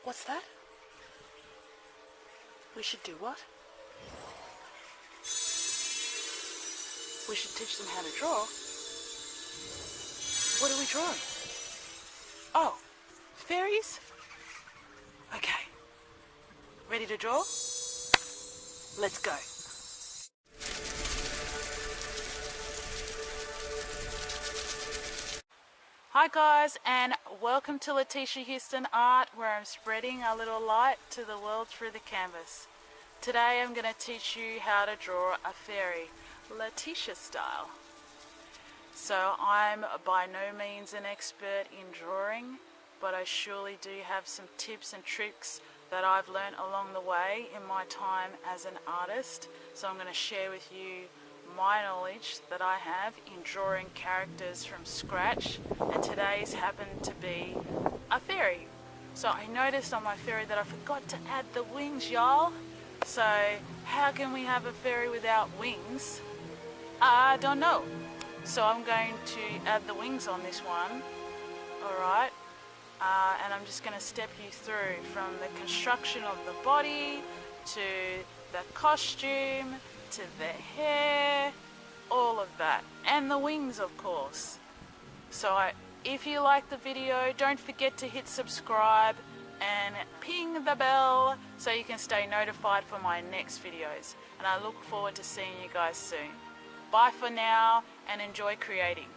What's that? We should do what? We should teach them how to draw. What are we drawing? Oh, fairies? Okay. Ready to draw? Let's go. Hi guys, and welcome to Letitia Houston Art, where I'm spreading a little light to the world through the canvas. Today I'm going to teach you how to draw a fairy, Letitia style. So I'm by no means an expert in drawing, but I surely do have some tips and tricks that I've learned along the way in my time as an artist. So I'm going to share with you my knowledge that I have in drawing characters from scratch, and today's happened to be a fairy. So I noticed on my fairy that I forgot to add the wings, y'all. So how can we have a fairy without wings? I don't know. So I'm going to add the wings on this one. Alright, and I'm just going to step you through from the construction of the body to the costume to the hair, all of that, and the wings, of course. So if you like the video, don't forget to hit subscribe and ping the bell so you can stay notified for my next videos, and I look forward to seeing you guys soon. Bye for now, and enjoy creating.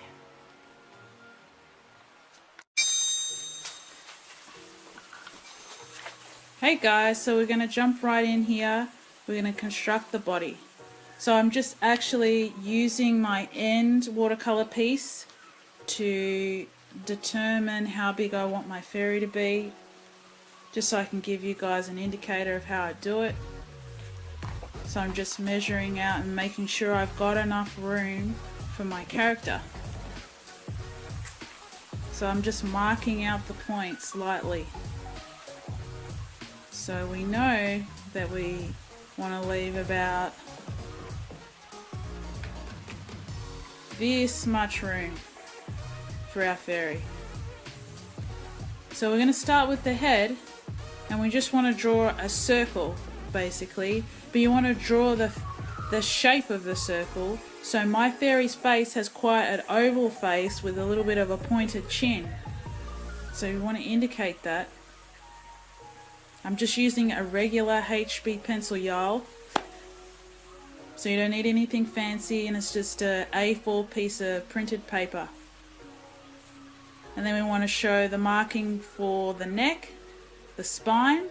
Hey guys, so we're going to jump right in here. We're going to construct the body. So I'm just actually using my end watercolor piece to determine how big I want my fairy to be, just so I can give you guys an indicator of how I do it. So I'm just measuring out and making sure I've got enough room for my character. So I'm just marking out the points lightly. So we know that we want to leave about this much room for our fairy. So we're going to start with the head, and we just want to draw a circle basically, but you want to draw the shape of the circle. So my fairy's face has quite an oval face with a little bit of a pointed chin, so you want to indicate that. I'm just using a regular HB pencil, y'all. So you don't need anything fancy, and it's just a A4 piece of printed paper. And then we want to show the marking for the neck, the spine,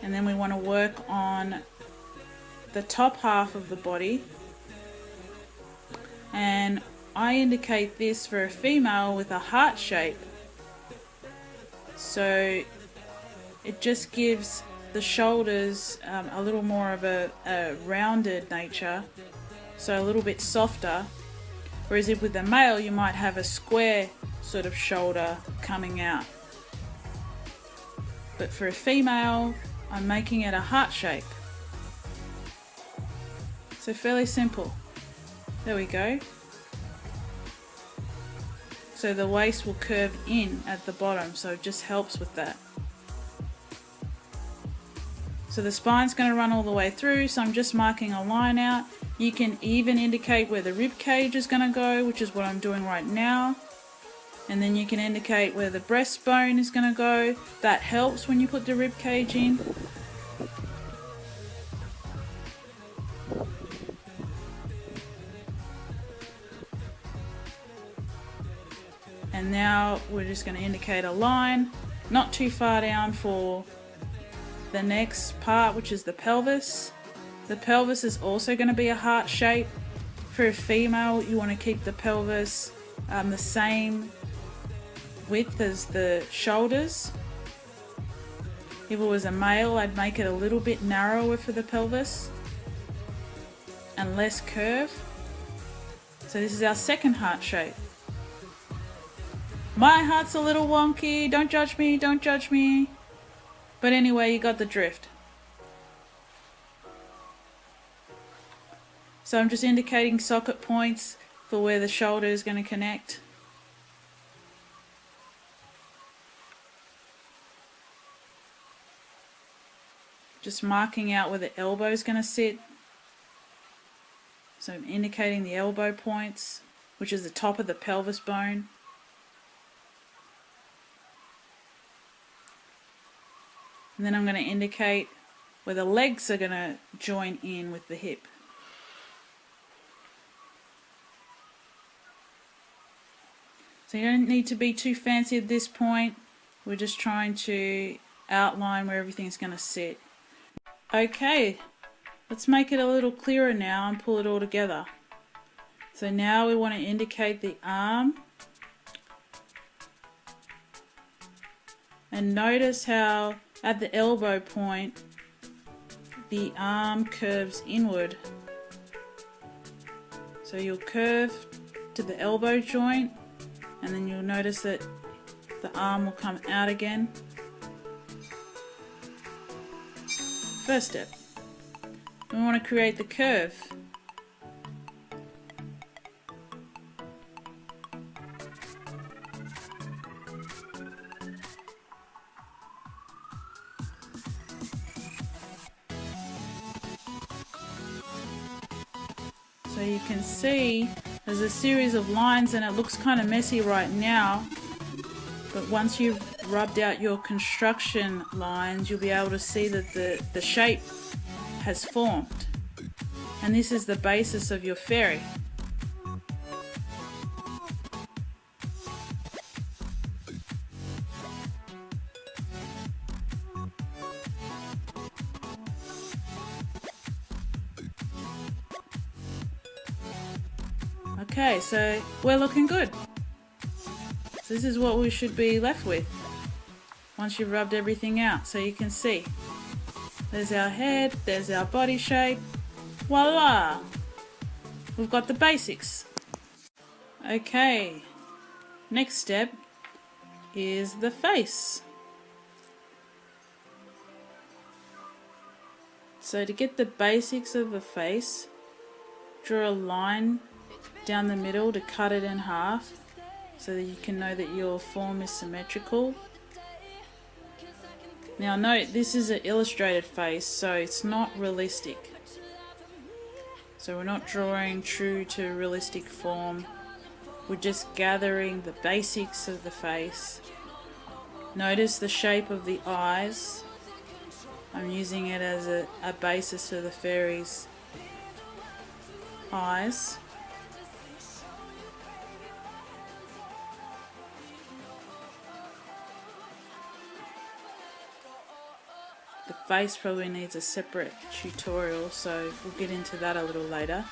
and then we want to work on the top half of the body. And I indicate this for a female with a heart shape. So it just gives the shoulders a little more of a rounded nature, so a little bit softer, whereas if with a male you might have a square sort of shoulder coming out. But for a female I'm making it a heart shape. So fairly simple. There we go. So the waist will curve in at the bottom, so it just helps with that. So the spine's going to run all the way through, so I'm just marking a line out. You can even indicate where the rib cage is going to go, which is what I'm doing right now. And then you can indicate where the breastbone is going to go. That helps when you put the rib cage in. And now we're just going to indicate a line, not too far down for the next part, which is the pelvis. The pelvis is also going to be a heart shape. For a female, you want to keep the pelvis the same width as the shoulders. If it was a male, I'd make it a little bit narrower for the pelvis and less curve. So this is our second heart shape. My heart's a little wonky, don't judge me, don't judge me. But anyway, you got the drift. So I'm just indicating socket points for where the shoulder is going to connect. just marking out where the elbow is going to sit. So I'm indicating the elbow points, which is the top of the pelvis bone. And then I'm going to indicate where the legs are going to join in with the hip. So you don't need to be too fancy at this point. We're just trying to outline where everything's going to sit. Okay, let's make it a little clearer now and pull it all together. So now we want to indicate the arm. And notice how at the elbow point the arm curves inward. So you'll curve to the elbow joint, and then you'll notice that the arm will come out again. First step, we want to create the curve. So you can see there's a series of lines and it looks kind of messy right now, but once you've rubbed out your construction lines, you'll be able to see that the shape has formed. And this is the basis of your fairy. Okay, so we're looking good. So this is what we should be left with once you've rubbed everything out. So you can see there's our head, there's our body shape. Voila! We've got the basics. Okay, next step is the face. So to get the basics of the face, draw a line down the middle to cut it in half so that you can know that your form is symmetrical. Now note, this is an illustrated face, so it's not realistic. So we're not drawing true to realistic form. We're just gathering the basics of the face. Notice the shape of the eyes. I'm using it as a basis for the fairies' eyes. The face probably needs a separate tutorial, so we'll get into that a little later.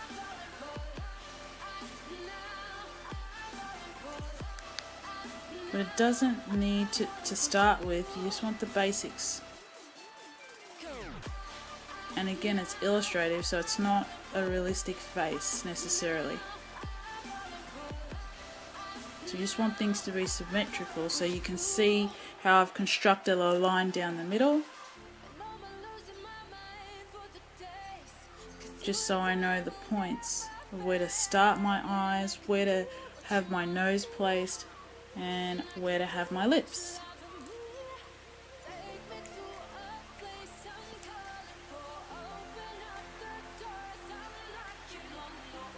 But it doesn't need to start with, you just want the basics. And again, it's illustrative, so it's not a realistic face necessarily. So you just want things to be symmetrical, so you can see how I've constructed a line down the middle. Just so I know the points of where to start my eyes, where to have my nose placed, and where to have my lips.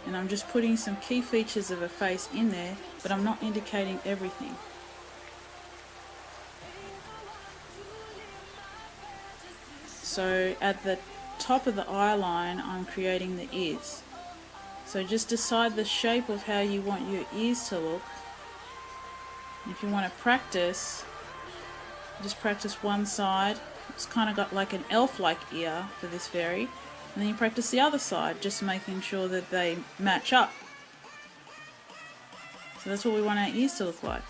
And I'm just putting some key features of a face in there, but I'm not indicating everything. So at the top of the eye line, I'm creating the ears. So just decide the shape of how you want your ears to look. If you want to practice, just practice one side. It's kind of got like an elf-like ear for this fairy. And then you practice the other side, just making sure that they match up. So that's what we want our ears to look like.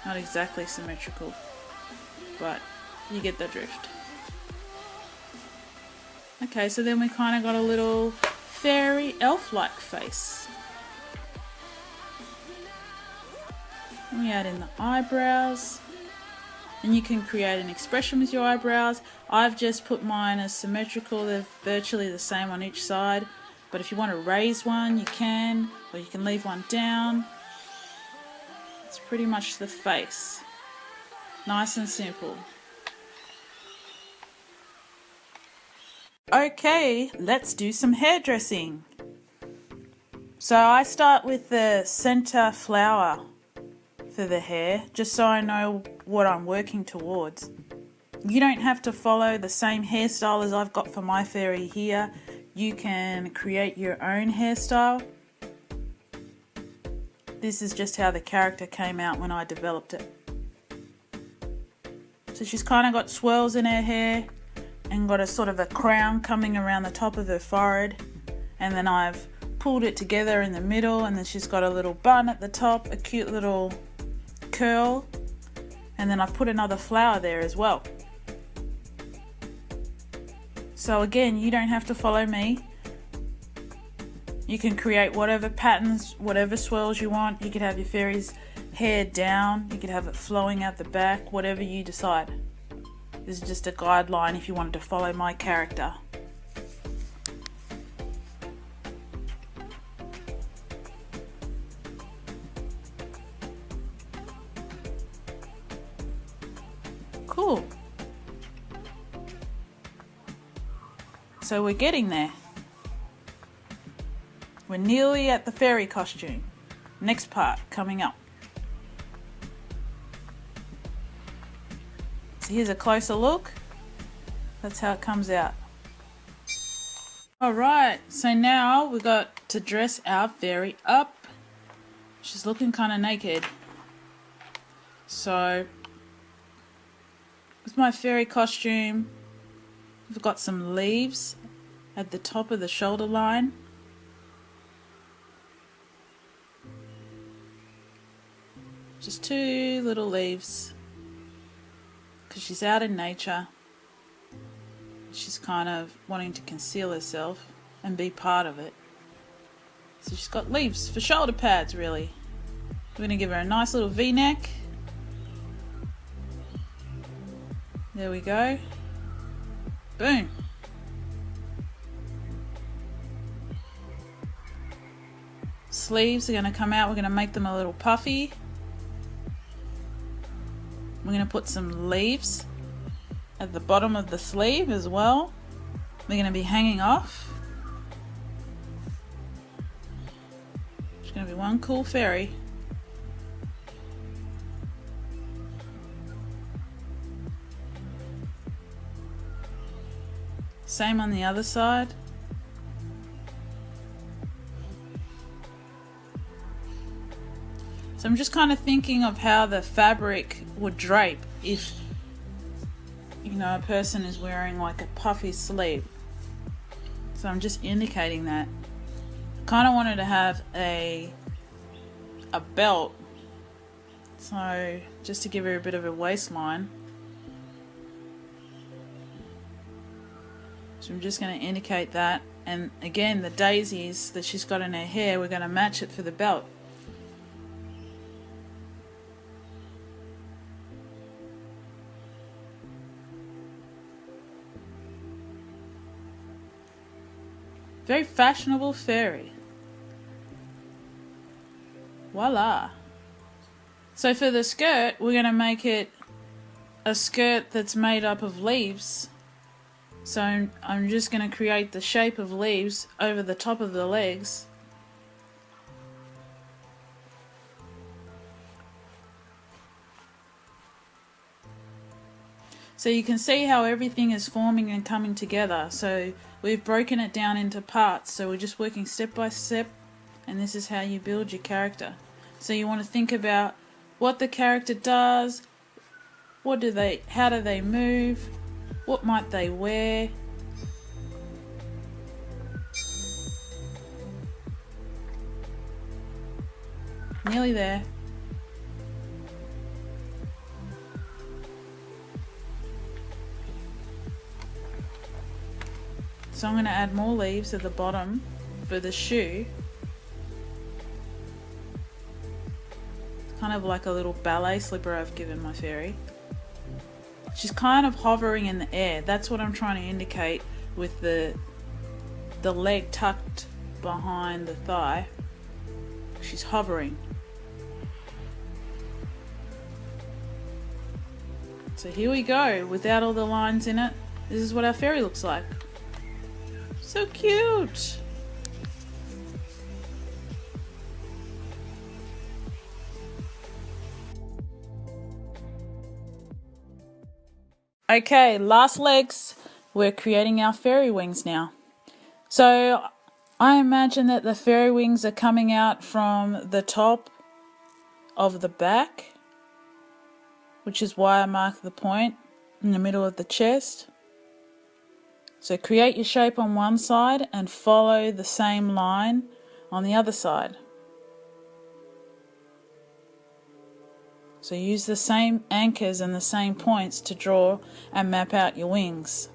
Not exactly symmetrical, but you get the drift. Okay, so then we kind of got a little fairy elf-like face. And we add in the eyebrows, and you can create an expression with your eyebrows. I've just put mine as symmetrical, they're virtually the same on each side, but if you want to raise one you can, or you can leave one down. It's pretty much the face. Nice and simple. Okay, let's do some hairdressing. So I start with the center flower for the hair, just so I know what I'm working towards. You don't have to follow the same hairstyle as I've got for my fairy here. You can create your own hairstyle. This is just how the character came out when I developed it. So she's kind of got swirls in her hair and got a sort of a crown coming around the top of her forehead, and then I've pulled it together in the middle, and then she's got a little bun at the top, a cute little curl, and then I've put another flower there as well. So again, you don't have to follow me. You can create whatever patterns, whatever swirls you want. You could have your fairy's hair down, you could have it flowing out the back, whatever you decide. This is just a guideline if you wanted to follow my character. Cool. So we're getting there. We're nearly at the fairy costume. Next part coming up. So here's a closer look. That's how it comes out. Alright, so now we've got to dress our fairy up. She's looking kind of naked. So with my fairy costume, we've got some leaves at the top of the shoulder line. Just 2 little leaves, because she's out in nature. She's kind of wanting to conceal herself and be part of it. So she's got leaves for shoulder pads, really. We're going to give her a nice little V-neck. There we go. Boom. Sleeves are going to come out. We're going to make them a little puffy. We're going to put some leaves at the bottom of the sleeve as well. They're going to be hanging off. It's going to be one cool fairy. Same on the other side. So I'm just kind of thinking of how the fabric would drape if, you know, a person is wearing like a puffy sleeve. So I'm just indicating that. I kind of wanted to have a belt, so just to give her a bit of a waistline. So I'm just going to indicate that. And again, the daisies that she's got in her hair, we're going to match it for the belt. Very fashionable fairy. Voila. So for the skirt, we're going to make it a skirt that's made up of leaves. So I'm just going to create the shape of leaves over the top of the legs. So you can see how everything is forming and coming together. So we've broken it down into parts. So we're just working step by step, and this is how you build your character. So you want to think about what the character does, how do they move, what might they wear. Nearly there. So I'm going to add more leaves at the bottom for the shoe. It's kind of like a little ballet slipper I've given my fairy. She's kind of hovering in the air. That's what I'm trying to indicate with the leg tucked behind the thigh. She's hovering. So here we go, without all the lines in it. This is what our fairy looks like. So cute! Okay, last legs. We're creating our fairy wings now. So I imagine that the fairy wings are coming out from the top of the back, which is why I mark the point in the middle of the chest. So create your shape on one side and follow the same line on the other side. So use the same anchors and the same points to draw and map out your wings.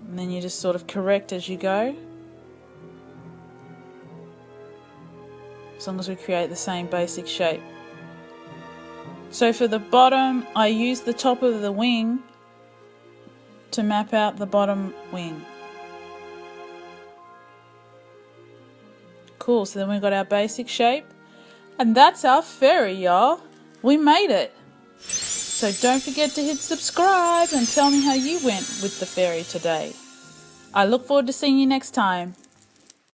And then you just sort of correct as you go, as long as we create the same basic shape. So for the bottom, I use the top of the wing to map out the bottom wing. Cool, so then we've got our basic shape. And that's our fairy, y'all. We made it. So don't forget to hit subscribe and tell me how you went with the fairy today. I look forward to seeing you next time.